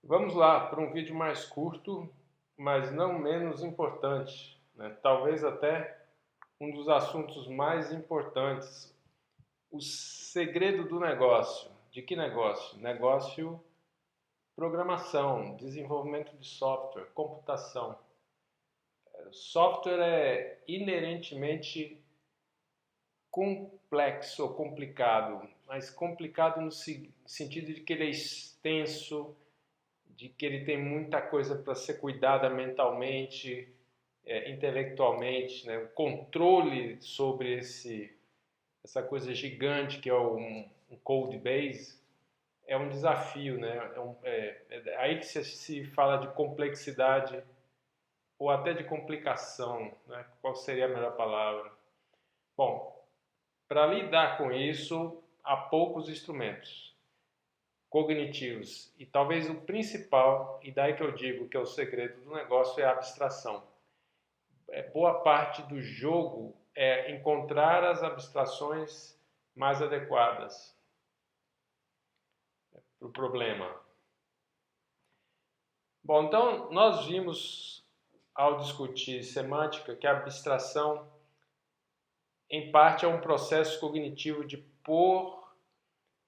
Vamos lá para um vídeo mais curto, mas não menos importante, né? Talvez até um dos assuntos mais importantes, o segredo do negócio. De que negócio? Negócio, programação, desenvolvimento de software, computação. Software é inerentemente complexo ou complicado, mas complicado no sentido de que ele é extenso, de que ele tem muita coisa para ser cuidada mentalmente, intelectualmente, né? O controle sobre essa coisa gigante que é um code base é um desafio, né? É aí que se fala de complexidade ou até de complicação, né? Qual seria a melhor palavra? Bom, para lidar com isso, há poucos instrumentos cognitivos. E talvez o principal, e daí que eu digo que é o segredo do negócio, é a abstração. Boa parte do jogo é encontrar as abstrações mais adequadas para o problema. Bom, então nós vimos ao discutir semântica que a abstração, em parte, é um processo cognitivo de pôr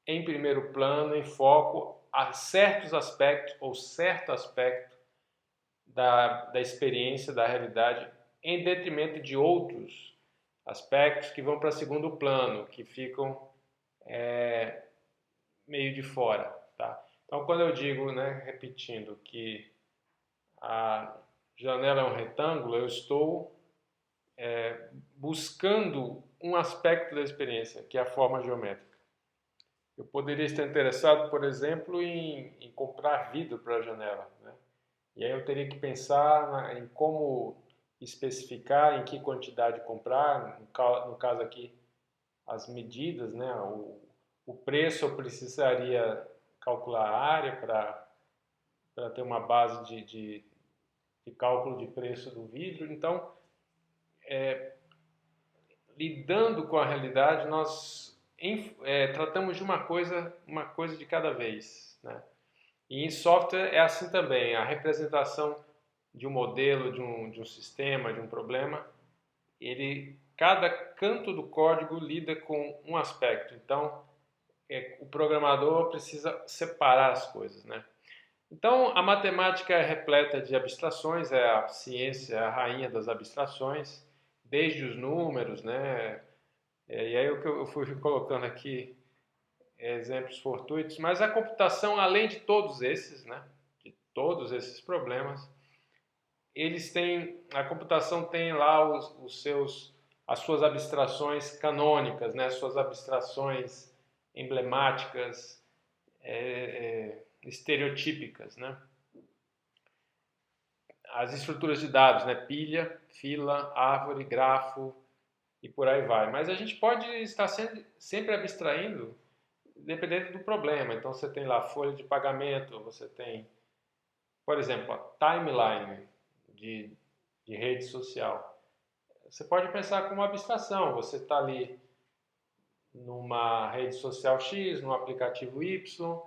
em primeiro plano, em foco, a certos aspectos ou certo aspecto da experiência, da realidade, em detrimento de outros aspectos que vão para segundo plano, que ficam meio de fora. Tá? Então, quando eu digo, né, repetindo, que a janela é um retângulo, eu estou buscando um aspecto da experiência, que é a forma geométrica. Eu poderia estar interessado, por exemplo, em comprar vidro para a janela, né? E aí eu teria que pensar em como especificar, em que quantidade comprar, no caso aqui, as medidas, né? O preço eu precisaria calcular a área para ter uma base de cálculo de preço do vidro. Então, lidando com a realidade, nós tratamos de uma coisa de cada vez, né? E em software é assim também, a representação de um modelo, de um sistema, de um problema, cada canto do código lida com um aspecto. Então, o programador precisa separar as coisas, né? Então, a matemática é repleta de abstrações, é a ciência, a rainha das abstrações, desde os números, né? E aí o que eu fui colocando aqui exemplos fortuitos, mas a computação, além de todos esses, né? De todos esses problemas, a computação tem lá as suas abstrações canônicas, né? As suas abstrações emblemáticas, estereotípicas, né? As estruturas de dados, né? Pilha, fila, árvore, grafo e por aí vai. Mas a gente pode estar sempre abstraindo dependendo do problema. Então você tem lá folha de pagamento, você tem, por exemplo, a timeline de, de rede social. Você pode pensar como uma abstração. Você está ali numa rede social X, num aplicativo Y,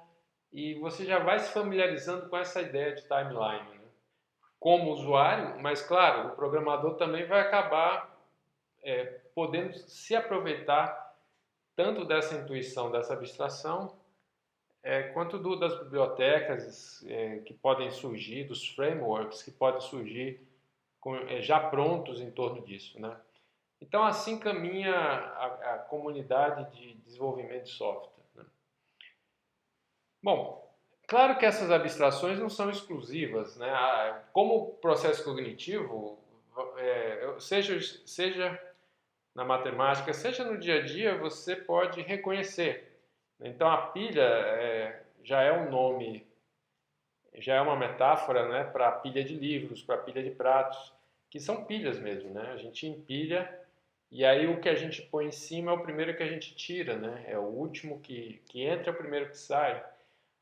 e você já vai se familiarizando com essa ideia de timeline, né? Como usuário, mas claro, o programador também vai acabar podendo se aproveitar tanto dessa intuição, dessa abstração, quanto das bibliotecas que podem surgir, dos frameworks que podem surgir já prontos em torno disso, né? Então, assim caminha a comunidade de desenvolvimento de software, né? Bom, claro que essas abstrações não são exclusivas, né? Como processo cognitivo, seja na matemática, seja no dia a dia, você pode reconhecer. Então, a pilha já é um nome, já é uma metáfora, né, para a pilha de livros, para a pilha de pratos, que são pilhas mesmo, né? A gente empilha e aí o que a gente põe em cima é o primeiro que a gente tira, né? É o último que entra, é o primeiro que sai.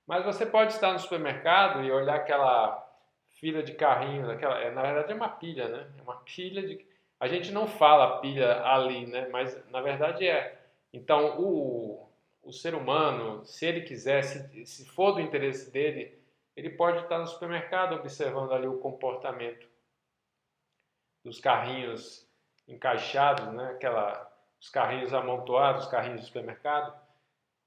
Mas você pode estar no supermercado e olhar aquela fila de carrinho, na verdade é uma pilha, né? É uma pilha de. A gente não fala pilha ali, né? Mas na verdade é. Então o ser humano, se ele quiser, se for do interesse dele, Ele pode estar no supermercado observando ali o comportamento dos carrinhos encaixados, né? Os carrinhos amontoados, os carrinhos do supermercado.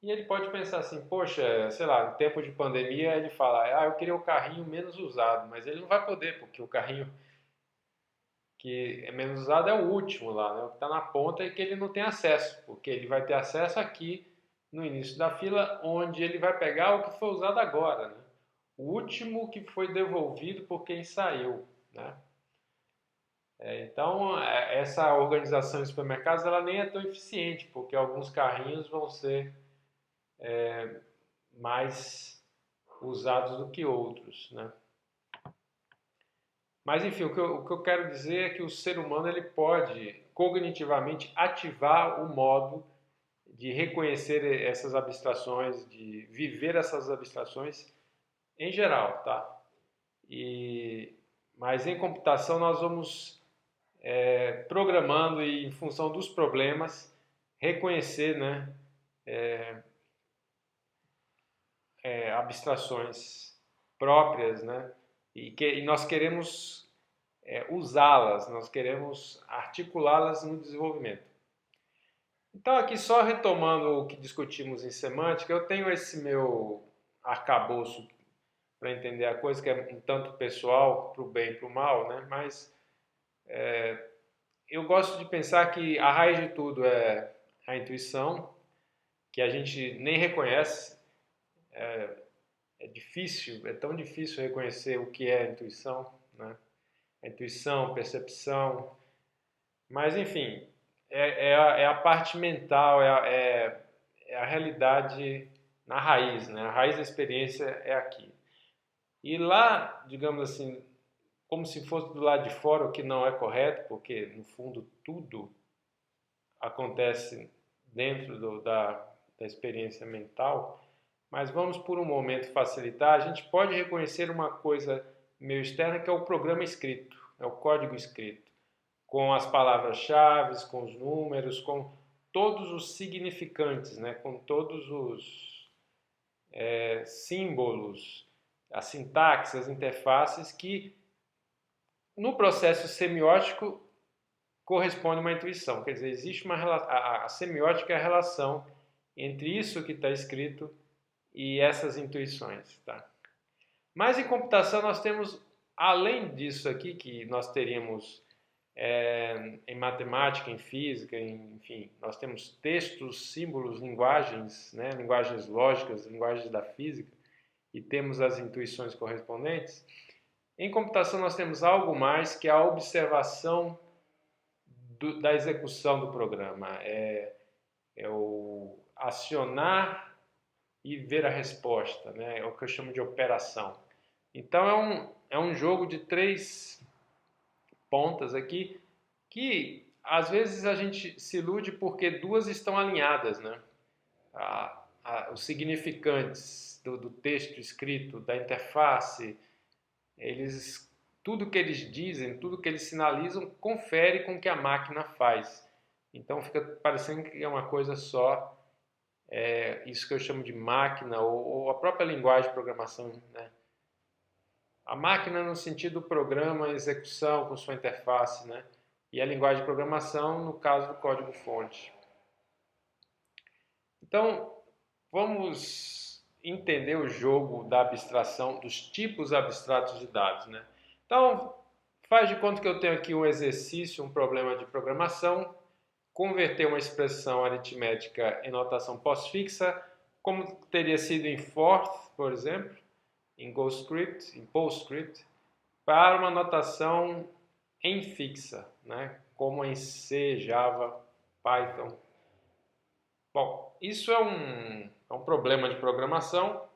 E ele pode pensar assim, poxa, sei lá, no tempo de pandemia ele fala, eu queria o carrinho menos usado, mas ele não vai poder, porque o carrinho que é menos usado é o último lá, né? O que está na ponta e que ele não tem acesso, porque ele vai ter acesso aqui no início da fila, onde ele vai pegar o que foi usado agora, né? O último que foi devolvido por quem saiu, né? Então, essa organização de supermercados ela nem é tão eficiente, porque alguns carrinhos vão ser mais usados do que outros, né? Mas enfim, o que eu quero dizer é que o ser humano ele pode cognitivamente ativar o modo de reconhecer essas abstrações, de viver essas abstrações em geral, tá? Mas em computação nós vamos programando e em função dos problemas reconhecer, né, abstrações próprias, né? E nós queremos usá-las, nós queremos articulá-las no desenvolvimento. Então, aqui só retomando o que discutimos em semântica, eu tenho esse meu arcabouço para entender a coisa, que é um tanto pessoal, para o bem e para o mal, né? Mas eu gosto de pensar que a raiz de tudo é a intuição, que a gente nem reconhece. É difícil, é tão difícil reconhecer o que é a intuição, né? A intuição, percepção, mas enfim, é a parte mental, é a realidade na raiz, né? A raiz da experiência é aqui. E lá, digamos assim, como se fosse do lado de fora, o que não é correto, porque no fundo tudo acontece dentro da experiência mental, mas vamos por um momento facilitar, a gente pode reconhecer uma coisa meio externa que é o programa escrito, é o código escrito, com as palavras-chave, com os números, com todos os significantes, né? Com todos os símbolos, a sintaxe, as interfaces que no processo semiótico corresponde a uma intuição. Quer dizer, existe uma a semiótica é a relação entre isso que está escrito e essas intuições, tá? Mas em computação nós temos, além disso aqui, que nós teríamos em matemática, em física, enfim, nós temos textos, símbolos, linguagens, né, linguagens lógicas, linguagens da física, e temos as intuições correspondentes. Em computação nós temos algo mais que a observação da execução do programa. É o acionar e ver a resposta, né? É o que eu chamo de operação. Então é um jogo de três pontas aqui que às vezes a gente se ilude porque duas estão alinhadas, né? Os significantes do texto escrito, da interface, tudo que eles dizem, tudo que eles sinalizam, confere com o que a máquina faz. Então fica parecendo que é uma coisa só, isso que eu chamo de máquina, ou a própria linguagem de programação, né? A máquina no sentido programa, execução com sua interface, né? E a linguagem de programação no caso do código-fonte. Então, vamos entender o jogo da abstração, dos tipos abstratos de dados, né? Então, faz de conta que eu tenho aqui um exercício, um problema de programação, converter uma expressão aritmética em notação pós-fixa, como teria sido em Forth, por exemplo, em GoScript, em PostScript, para uma notação em fixa, né? Como em C, Java, Python. Bom, isso é um problema de programação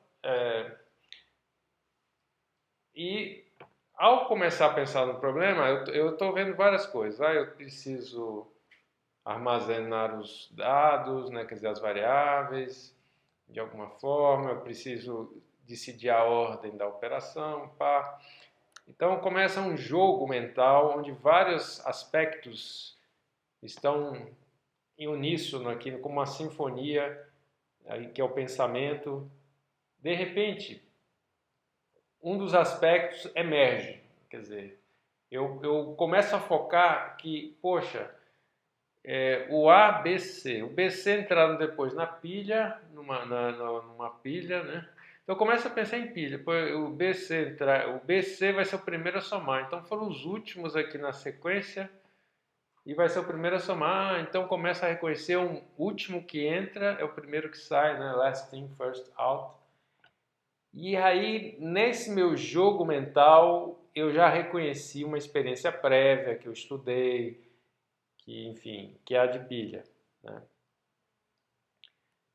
e ao começar a pensar no problema, eu estou vendo várias coisas. Eu preciso armazenar os dados, né, quer dizer, as variáveis, de alguma forma, eu preciso decidir a ordem da operação, pá. Então começa um jogo mental onde vários aspectos estão em uníssono aqui, como uma sinfonia, aí, que é o pensamento. De repente, um dos aspectos emerge. Quer dizer, eu começo a focar que, poxa, o A, B, C. O BC entraram depois na pilha, numa pilha, né? Então eu começo a pensar em pilha. O BC vai ser o primeiro a somar. Então foram os últimos aqui na sequência e vai ser o primeiro a somar. Então começa a reconhecer um último que entra, é o primeiro que sai, né? Last in, first out. E aí, nesse meu jogo mental, eu já reconheci uma experiência prévia que eu estudei, que, enfim, que é a de pilha, né?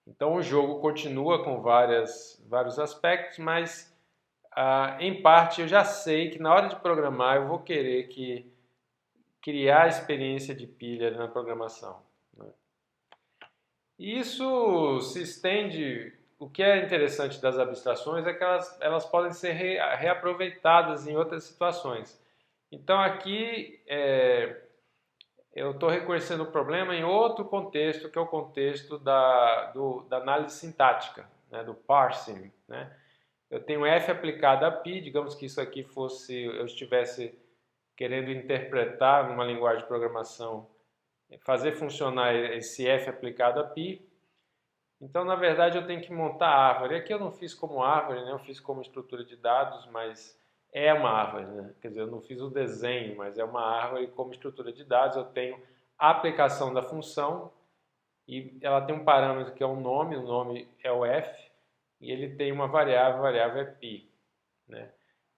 Então o jogo continua com vários aspectos, mas em parte eu já sei que na hora de programar eu vou querer criar a experiência de pilha na programação, né? E isso se estende. O que é interessante das abstrações é que elas podem ser reaproveitadas em outras situações. Então aqui eu estou reconhecendo o problema em outro contexto, que é o contexto da análise sintática, né, do parsing, né? Eu tenho f aplicado a pi, digamos que isso aqui eu estivesse querendo interpretar numa linguagem de programação, fazer funcionar esse f aplicado a pi. Então, na verdade, eu tenho que montar a árvore. Aqui eu não fiz como árvore, né? Eu fiz como estrutura de dados, mas é uma árvore, né? Quer dizer, eu não fiz o desenho, mas é uma árvore como estrutura de dados. Eu tenho a aplicação da função e ela tem um parâmetro que é o nome é o f, e ele tem uma variável, a variável é pi, né?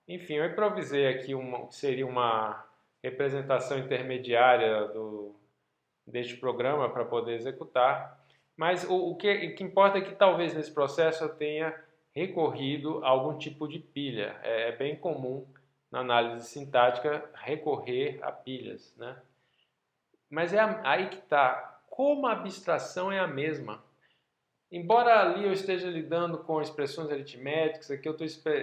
Enfim, eu improvisei aqui que seria uma representação intermediária deste programa para poder executar. Mas o que importa é que talvez nesse processo eu tenha recorrido a algum tipo de pilha. É bem comum na análise sintática recorrer a pilhas, né? Mas é aí que está. Como a abstração é a mesma. Embora ali eu esteja lidando com expressões aritméticas, aqui eu estou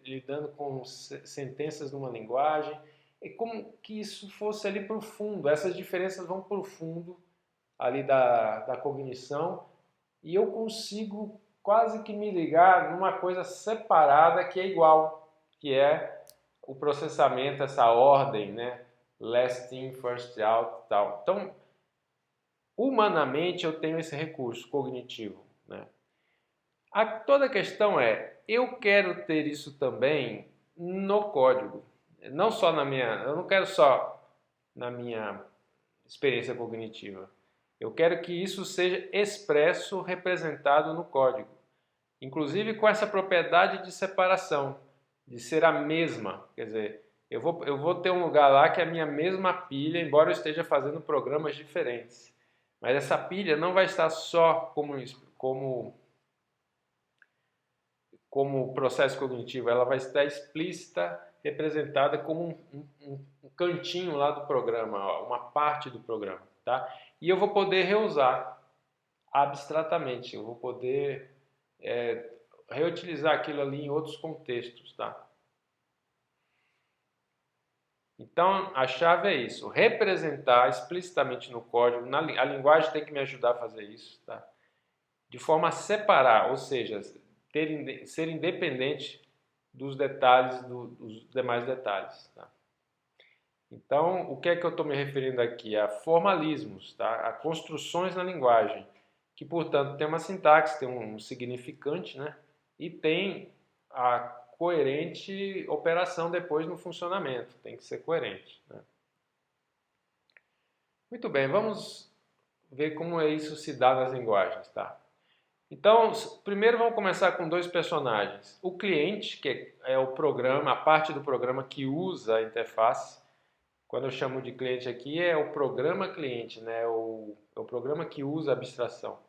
lidando com sentenças numa linguagem, é como que isso fosse ali para o fundo. Essas diferenças vão para o fundo ali da cognição, e eu consigo quase que me ligar numa coisa separada que é igual, que é o processamento, essa ordem, né? Last in, first out, tal. Então, humanamente eu tenho esse recurso cognitivo, né? Toda a questão é, eu quero ter isso também no código, não só eu não quero só na minha experiência cognitiva. Eu quero que isso seja expresso, representado no código. Inclusive com essa propriedade de separação, de ser a mesma. Quer dizer, eu vou ter um lugar lá que é a minha mesma pilha, embora eu esteja fazendo programas diferentes. Mas essa pilha não vai estar só como processo cognitivo, ela vai estar explícita, representada como um cantinho lá do programa, uma parte do programa, tá? E eu vou poder reusar abstratamente, eu vou poder reutilizar aquilo ali em outros contextos, tá? Então, a chave é isso, representar explicitamente no código, a linguagem tem que me ajudar a fazer isso, tá? De forma a separar, ou seja, ser independente dos detalhes, dos demais detalhes, tá? Então, o que é que eu estou me referindo aqui? A formalismos, tá? A construções na linguagem, que, portanto, tem uma sintaxe, tem um significante, né? E tem a coerente operação depois no funcionamento, tem que ser coerente, né? Muito bem, vamos ver como isso se dá nas linguagens, tá? Então, primeiro vamos começar com dois personagens. O cliente, que é o programa, a parte do programa que usa a interface. Quando eu chamo de cliente aqui, é o programa cliente, né? É o programa que usa a abstração.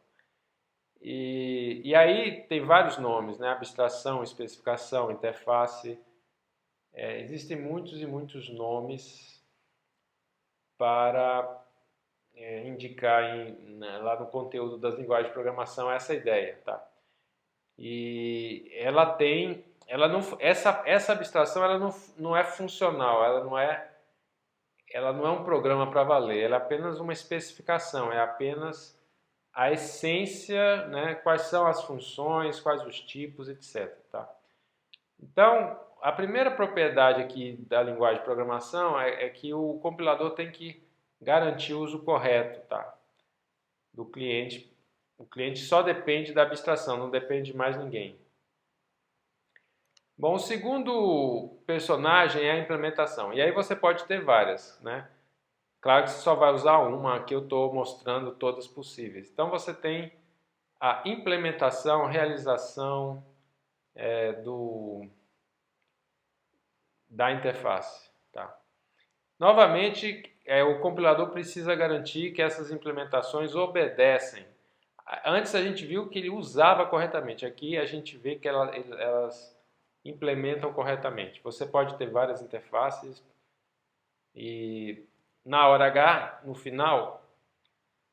E aí tem vários nomes, né? Abstração, especificação, interface. Existem muitos e muitos nomes para indicar lá no conteúdo das linguagens de programação essa ideia, tá? E essa abstração ela não é funcional, ela não é um programa para valer, ela é apenas uma especificação, é apenas a essência, né, quais são as funções, quais os tipos, etc. Tá? Então, a primeira propriedade aqui da linguagem de programação é que o compilador tem que garantir o uso correto, tá, do cliente. O cliente só depende da abstração, não depende de mais ninguém. Bom, o segundo personagem é a implementação. E aí você pode ter várias, né? Claro que você só vai usar uma, aqui eu estou mostrando todas possíveis. Então você tem a implementação, realização da interface. Tá? Novamente, o compilador precisa garantir que essas implementações obedecem. Antes a gente viu que ele usava corretamente, aqui a gente vê que elas implementam corretamente. Você pode ter várias interfaces e na hora H, no final,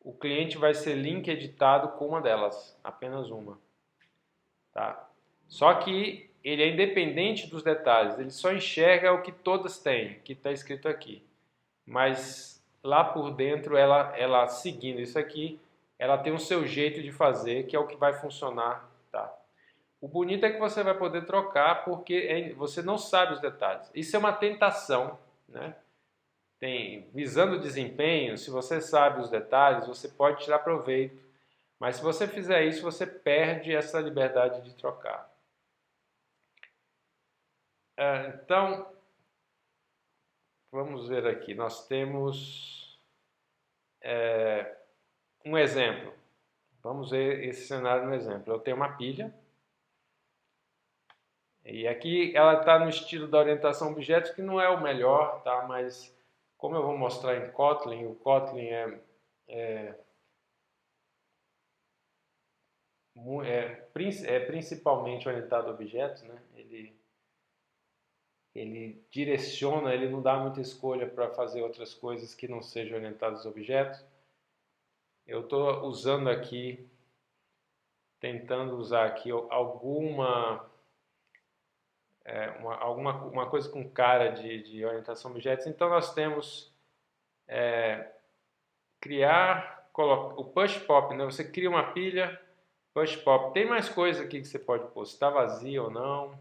o cliente vai ser link editado com uma delas, apenas uma. Tá? Só que ele é independente dos detalhes, ele só enxerga o que todas têm, que está escrito aqui. Mas lá por dentro, ela seguindo isso aqui, ela tem o seu jeito de fazer, que é o que vai funcionar. Tá? O bonito é que você vai poder trocar porque você não sabe os detalhes. Isso é uma tentação, né? Visando o desempenho, se você sabe os detalhes, você pode tirar proveito. Mas se você fizer isso, você perde essa liberdade de trocar. Então, vamos ver aqui. Nós temos um exemplo. Vamos ver esse cenário no exemplo. Eu tenho uma pilha. E aqui ela está no estilo da orientação a objetos, que não é o melhor, tá? Mas como eu vou mostrar em Kotlin, o Kotlin é principalmente orientado a objetos, né? Ele direciona, ele não dá muita escolha para fazer outras coisas que não sejam orientadas a objetos. Eu estou usando aqui, tentando usar aqui alguma uma coisa com cara de orientação a objetos. Então nós temos criar, o push pop, né? Você cria uma pilha, push pop. Tem mais coisa aqui que você pode pôr, se está vazia ou não.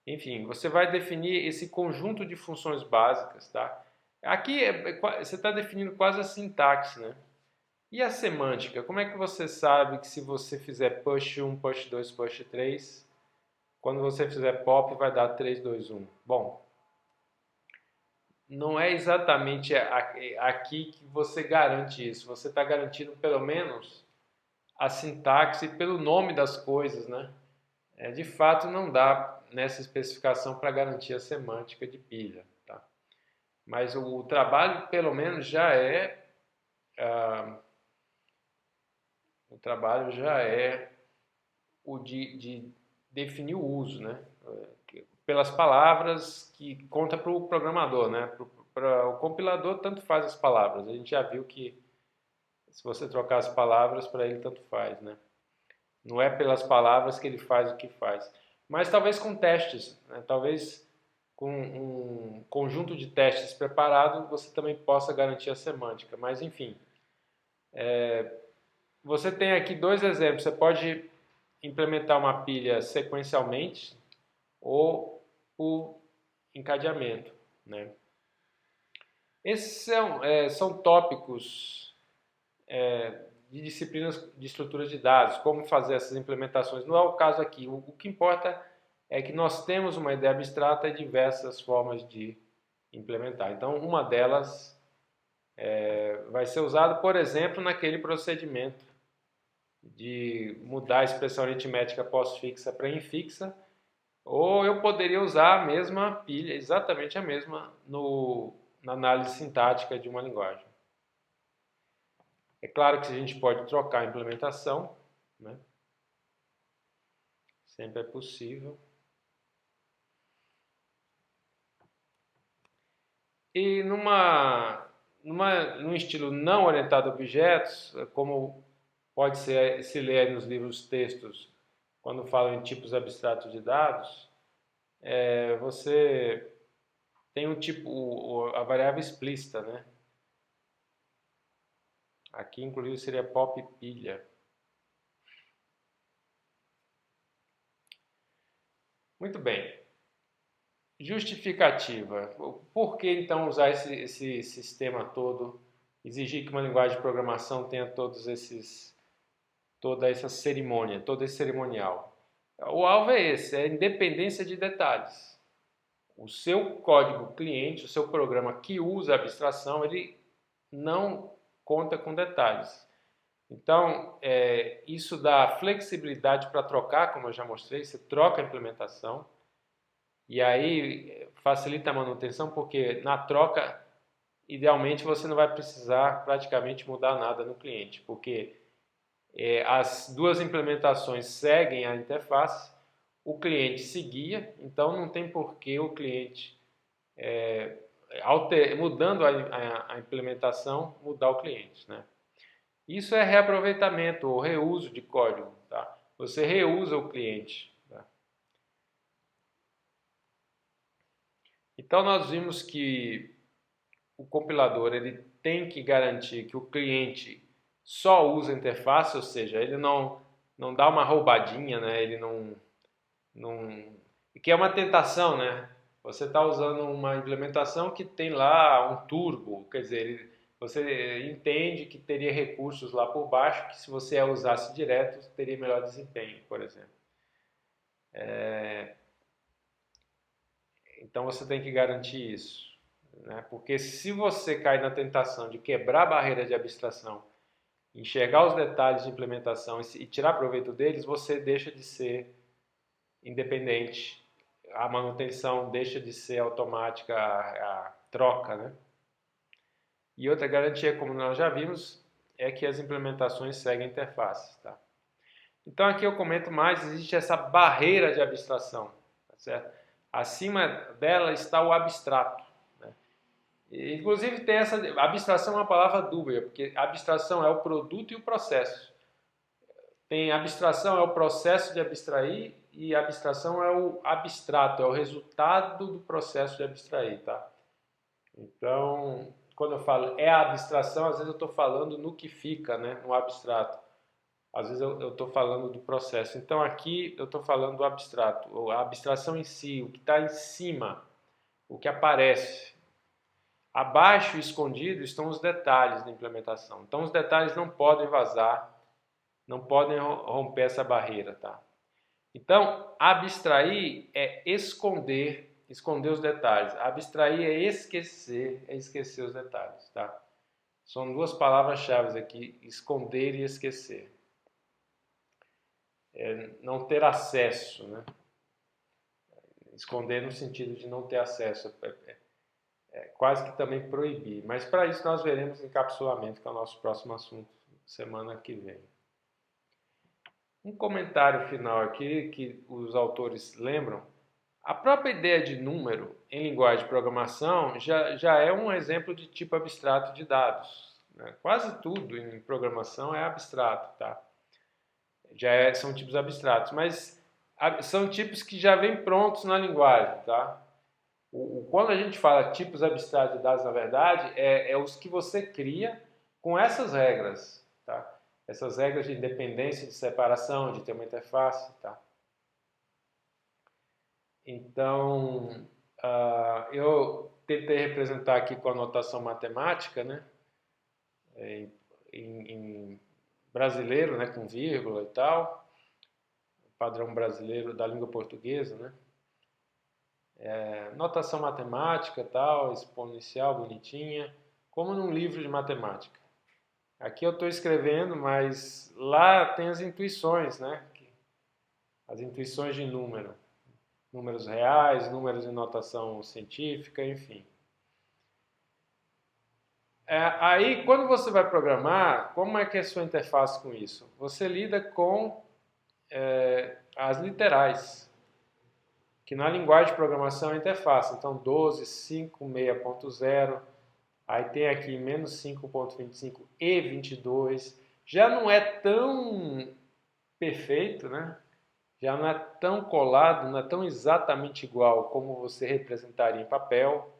Enfim, você vai definir esse conjunto de funções básicas, tá? Aqui você está definindo quase a sintaxe, né? E a semântica? Como é que você sabe que se você fizer push 1, push 2, push 3, quando você fizer pop vai dar 3, 2, 1? Bom, não é exatamente aqui que você garante isso. Você está garantindo pelo menos a sintaxe pelo nome das coisas, né? De fato, não dá nessa especificação para garantir a semântica de pilha. Tá? Mas o trabalho, pelo menos, já é o de definir o uso, né? Pelas palavras que conta para o programador, né? Para o compilador, tanto faz as palavras. A gente já viu que se você trocar as palavras, para ele tanto faz, né? Não é pelas palavras que ele faz o que faz. Mas talvez com testes, né? Talvez com um conjunto de testes preparado, você também possa garantir a semântica. Mas, enfim, você tem aqui dois exemplos. Você pode implementar uma pilha sequencialmente ou por encadeamento, né? Esses são tópicos de disciplinas de estrutura de dados, como fazer essas implementações. Não é o caso aqui. O que importa é que nós temos uma ideia abstrata e diversas formas de implementar. Então, uma delas vai ser usada, por exemplo, naquele procedimento de mudar a expressão aritmética pós-fixa para infixa, ou eu poderia usar a mesma pilha, exatamente a mesma, na análise sintática de uma linguagem. É claro que a gente pode trocar a implementação, né? Sempre é possível. E num estilo não orientado a objetos, como pode se ler nos livros textos, quando falam em tipos abstratos de dados, você tem um tipo, a variável explícita, né? Aqui, inclusive, seria pop pilha. Muito bem. Justificativa. Por que então usar esse sistema todo, exigir que uma linguagem de programação tenha toda essa cerimônia, todo esse cerimonial? O alvo é esse, é a independência de detalhes. O seu código cliente, o seu programa que usa a abstração, ele não conta com detalhes. Então, isso dá flexibilidade para trocar, como eu já mostrei, você troca a implementação, e aí facilita a manutenção, porque na troca, idealmente, você não vai precisar praticamente mudar nada no cliente, porque as duas implementações seguem a interface, o cliente seguia, então não tem por que o cliente, mudando a implementação, mudar o cliente, né? Isso é reaproveitamento ou reuso de código, tá? Você reusa o cliente. Tá? Então nós vimos que o compilador ele tem que garantir que o cliente só usa a interface, ou seja, ele não dá uma roubadinha, né? Ele não... que é uma tentação, né? Você está usando uma implementação que tem lá um turbo, quer dizer, você entende que teria recursos lá por baixo que se você usasse direto teria melhor desempenho, por exemplo. Então você tem que garantir isso, né? Porque se você cai na tentação de quebrar a barreira de abstração, enxergar os detalhes de implementação e tirar proveito deles, você deixa de ser independente, a manutenção deixa de ser automática, a troca, né? E outra garantia, como nós já vimos, é que as implementações seguem interfaces, tá? Então aqui eu comento mais, existe essa barreira de abstração, tá certo? Acima dela está o abstrato, né? E, inclusive tem essa abstração é uma palavra dúbia, porque abstração é o produto e o processo. Tem abstração é o processo de abstrair e abstração é o abstrato, é o resultado do processo de abstrair, tá? Então, quando eu falo é a abstração, às vezes eu estou falando no que fica, né, no abstrato. Às vezes eu estou falando do processo. Então aqui eu estou falando do abstrato, a abstração em si, o que está em cima, o que aparece. Abaixo, escondido, estão os detalhes da implementação. Então os detalhes não podem vazar, não podem romper essa barreira, tá? Então, abstrair é esconder os detalhes. Abstrair é esquecer os detalhes, tá? São duas palavras-chave aqui, esconder e esquecer. Não ter acesso, né? Esconder no sentido de não ter acesso, quase que também proibir. Mas para isso nós veremos encapsulamento, que é o nosso próximo assunto, semana que vem. Um comentário final aqui que os autores lembram. A própria ideia de número em linguagem de programação já é um exemplo de tipo abstrato de dados, né? Quase tudo em programação é abstrato, tá? São tipos abstratos, mas são tipos que já vêm prontos na linguagem, tá? Quando a gente fala tipos abstratos de dados, na verdade, é os que você cria com essas regras, tá? Essas regras de independência, de separação, de ter uma interface, tá? Então, eu tentei representar aqui com a notação matemática, né? Em brasileiro, né? Com vírgula e tal, padrão brasileiro da língua portuguesa, né? Notação matemática, tal, exponencial, bonitinha, como num livro de matemática. Aqui eu estou escrevendo, mas lá tem as intuições, né? As intuições de número. Números reais, números em notação científica, enfim. Aí, quando você vai programar, como é que é a sua interface com isso? Você lida com as literais, que na linguagem de programação é interface. Então, 12.5.6.0, aí tem aqui menos 5.25 e 22. Já não é tão perfeito, né? Já não é tão colado, não é tão exatamente igual como você representaria em papel.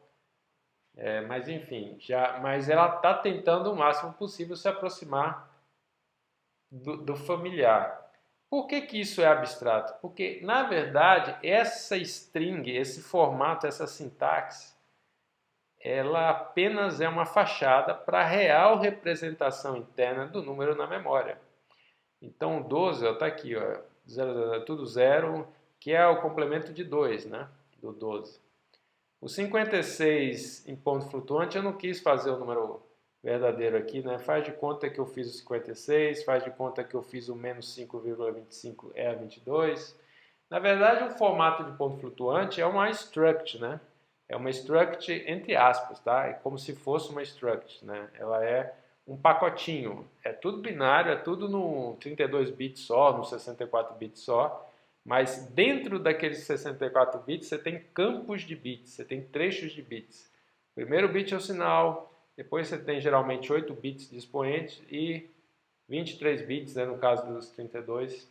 Mas enfim, mas ela está tentando o máximo possível se aproximar do familiar. Por que que isso é abstrato? Porque, na verdade, essa string, esse formato, essa sintaxe, ela apenas é uma fachada para a real representação interna do número na memória. Então, o 12 está aqui, ó, 0, tudo 0, que é o complemento de 2, né, do 12. O 56 em ponto flutuante, eu não quis fazer o número verdadeiro aqui, né? Faz de conta que eu fiz o 56, faz de conta que eu fiz o menos 5,25 é a 22. Na verdade, o formato de ponto flutuante é uma struct, né? É uma struct entre aspas, tá? É como se fosse uma struct, né? Ela é um pacotinho. É tudo binário, é tudo no 32 bits só, no 64 bits só. Mas dentro daqueles 64 bits você tem campos de bits, você tem trechos de bits. O primeiro bit é o sinal, depois você tem geralmente 8 bits de expoente e 23 bits, né, no caso dos 32,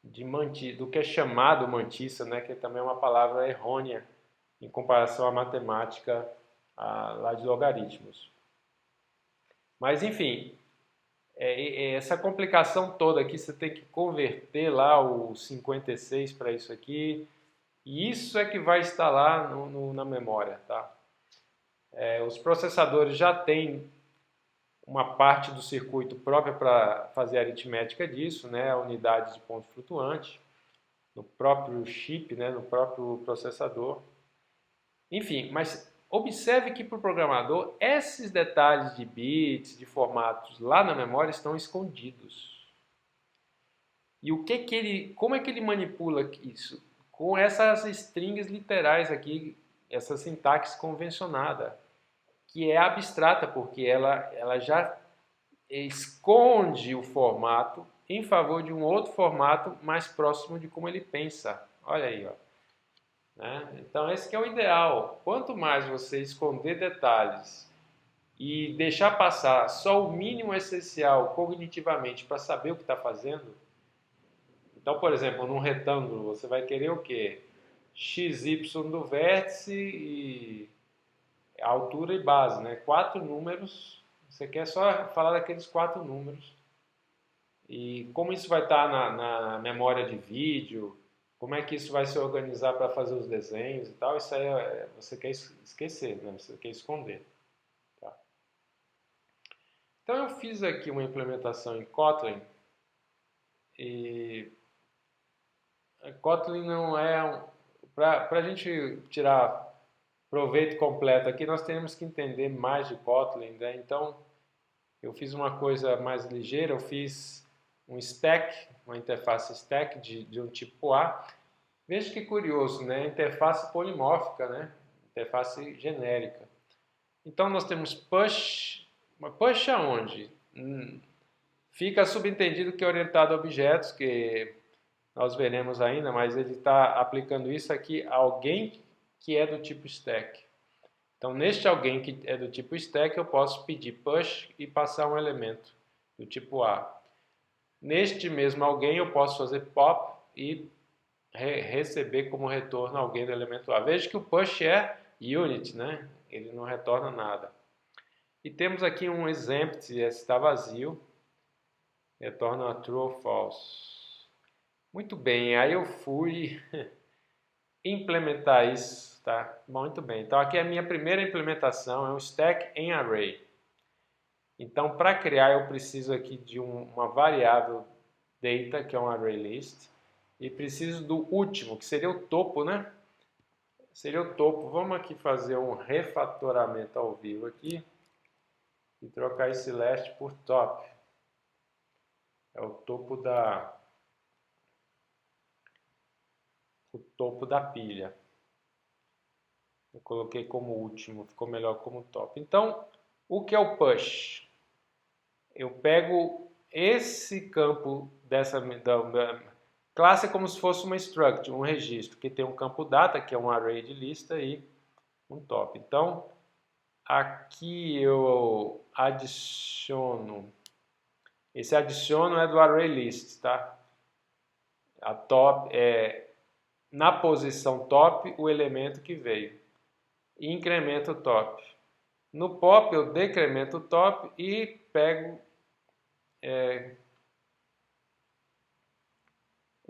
do que é chamado mantissa, né, que também é uma palavra errônea em comparação à matemática lá de logaritmos. Mas enfim, essa complicação toda aqui, você tem que converter lá o 56 para isso aqui, e isso é que vai estar lá na memória, tá? Os processadores já têm uma parte do circuito própria para fazer a aritmética disso, né? A unidade de ponto flutuante, no próprio chip, né? No próprio processador. Enfim, mas observe que para o programador, esses detalhes de bits, de formatos lá na memória estão escondidos. E como é que ele manipula isso? Com essas strings literais aqui, essa sintaxe convencionada, que é abstrata, porque ela já esconde o formato em favor de um outro formato mais próximo de como ele pensa. Olha aí, ó. Né? Então esse que é o ideal. Quanto mais você esconder detalhes e deixar passar só o mínimo essencial cognitivamente para saber o que está fazendo. Então, por exemplo, num retângulo, você vai querer o quê? XY do vértice e altura e base, né? 4 números. Você quer só falar daqueles 4 números. E como isso vai estar na memória de vídeo, como é que isso vai se organizar para fazer os desenhos e tal, isso aí você quer esquecer, né? Você quer esconder. Tá? Então eu fiz aqui uma implementação em Kotlin e Kotlin não é para a gente tirar proveito completo aqui, nós temos que entender mais de Kotlin, né? Então eu fiz uma coisa mais ligeira, eu fiz um stack, uma interface stack de um tipo A. Veja que curioso, né? Interface polimórfica, né? Interface genérica. Então nós temos push, mas push aonde? Fica subentendido que é orientado a objetos, que nós veremos ainda, mas ele está aplicando isso aqui a alguém que é do tipo stack. Então, neste alguém que é do tipo stack, eu posso pedir push e passar um elemento do tipo A. Neste mesmo alguém, eu posso fazer pop e receber como retorno alguém do elemento A. Veja que o push é unit, né? Ele não retorna nada. E temos aqui um exempt, está vazio, retorna true ou false. Muito bem, aí eu fui implementar isso, tá? Muito bem. Então aqui é a minha primeira implementação, é um stack em array. Então para criar eu preciso aqui de uma variável data, que é um array list, e preciso do último, que seria o topo, né? Seria o topo. Vamos aqui fazer um refatoramento ao vivo aqui e trocar esse last por top. É o topo da pilha. Eu coloquei como último, ficou melhor como top. Então, o que é o push? Eu pego esse campo dessa classe é como se fosse uma struct, um registro, que tem um campo data, que é um array de lista, e um top. Então, aqui eu adiciono. Esse adiciono é do array list, tá? A top é na posição top o elemento que veio. E incremento o top. No pop eu decremento o top e pego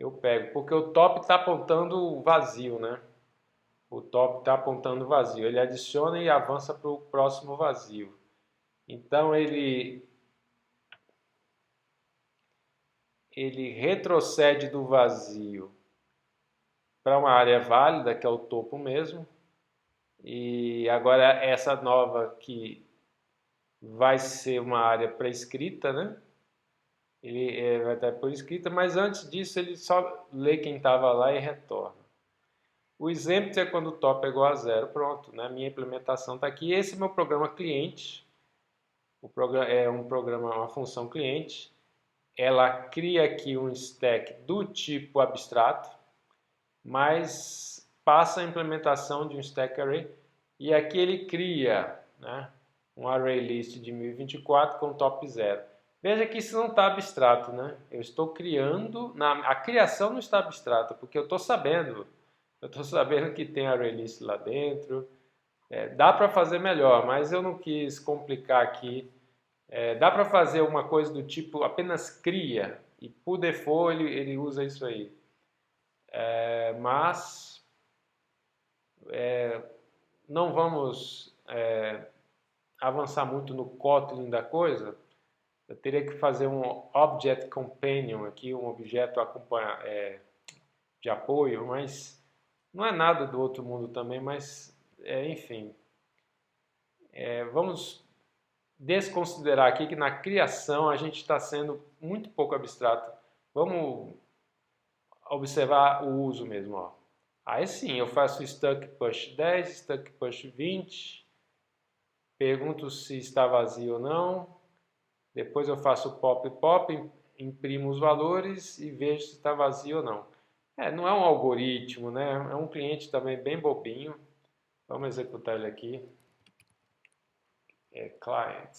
eu pego, porque o top está apontando vazio, né? O top está apontando vazio. Ele adiciona e avança para o próximo vazio. Então ele retrocede do vazio para uma área válida, que é o topo mesmo. E agora essa nova que vai ser uma área pré-escrita, né? Ele vai estar por escrita, mas antes disso ele só lê quem estava lá e retorna. O exemplo é quando o top é igual a zero, pronto, né? Minha implementação está aqui. Esse é meu programa cliente. O programa é um programa, uma função cliente. Ela cria aqui um stack do tipo abstrato, mas passa a implementação de um stack array. E aqui ele cria, né, um array list de 1024 com top 0. Veja que isso não está abstrato, né? Eu estou criando, a criação não está abstrata, porque eu estou sabendo que tem array list lá dentro. Dá para fazer melhor, mas eu não quis complicar aqui. Dá para fazer uma coisa do tipo apenas cria, e por default ele usa isso aí. Mas não vamos avançar muito no Kotlin da coisa. Eu teria que fazer um Object Companion aqui, um objeto de apoio, mas não é nada do outro mundo também, mas enfim. Vamos desconsiderar aqui que na criação a gente está sendo muito pouco abstrato. Vamos observar o uso mesmo. Ó. Aí sim, eu faço stuck push 10, stuck push 20, pergunto se está vazio ou não, depois eu faço pop pop, imprimo os valores e vejo se está vazio ou não. Não é um algoritmo, né? É um cliente também bem bobinho. Vamos executar ele aqui. Client.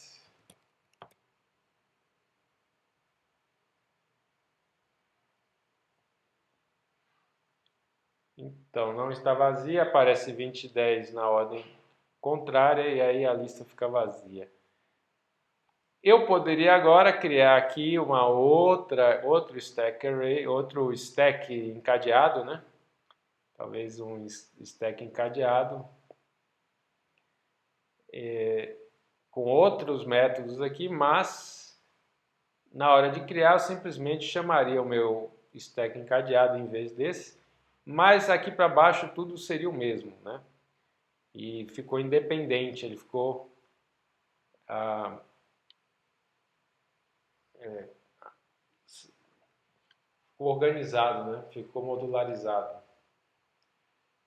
Então, não está vazia, aparece 20 e 10 na ordem contrária e aí a lista fica vazia. Eu poderia agora criar aqui uma outro stack array, outro stack encadeado, né? Talvez um stack encadeado com outros métodos aqui, mas na hora de criar eu simplesmente chamaria o meu stack encadeado em vez desse, mas aqui para baixo tudo seria o mesmo, né? E ficou independente, ele ficou organizado, né? Ficou modularizado.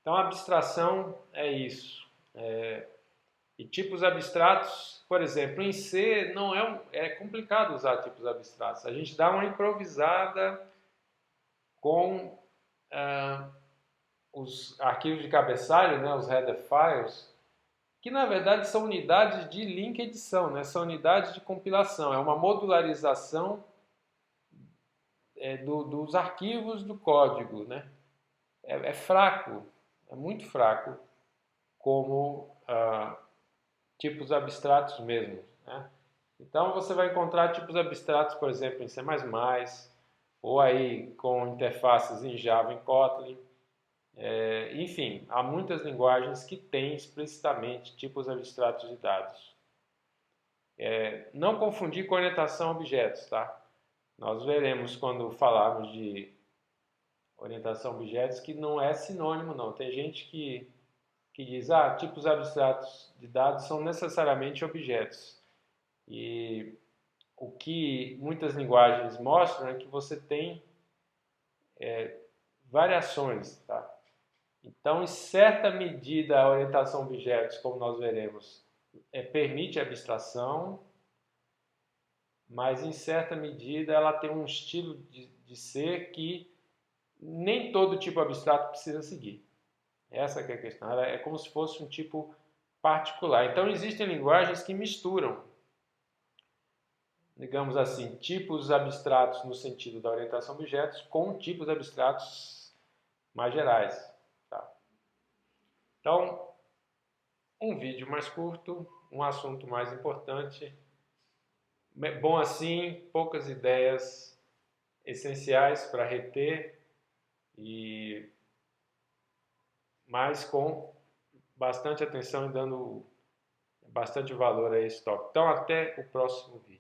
Então a abstração é isso. E tipos abstratos, por exemplo, em C não é complicado usar tipos abstratos. A gente dá uma improvisada com os arquivos de cabeçalho, né, os header files, que na verdade são unidades de link edição, né, são unidades de compilação. É uma modularização dos arquivos do código, né? É fraco, é muito fraco como tipos abstratos mesmo, né? Então você vai encontrar tipos abstratos, por exemplo, em C++, ou aí com interfaces em Java, em Kotlin. Enfim, há muitas linguagens que têm explicitamente tipos abstratos de dados. Não confundir com orientação a objetos, tá? Nós veremos quando falarmos de orientação a objetos que não é sinônimo, não. Tem gente que diz, tipos abstratos de dados são necessariamente objetos. E o que muitas linguagens mostram é que você tem variações, tá? Então, em certa medida, a orientação a objetos, como nós veremos, permite a abstração, mas em certa medida ela tem um estilo de ser que nem todo tipo abstrato precisa seguir. Essa que é a questão. Ela é como se fosse um tipo particular. Então, existem linguagens que misturam, digamos assim, tipos abstratos no sentido da orientação a objetos com tipos abstratos mais gerais. Tá? Então, um vídeo mais curto, um assunto mais importante. Bom assim, poucas ideias essenciais para reter e mas com bastante atenção e dando bastante valor a esse tópico. Então, até o próximo vídeo.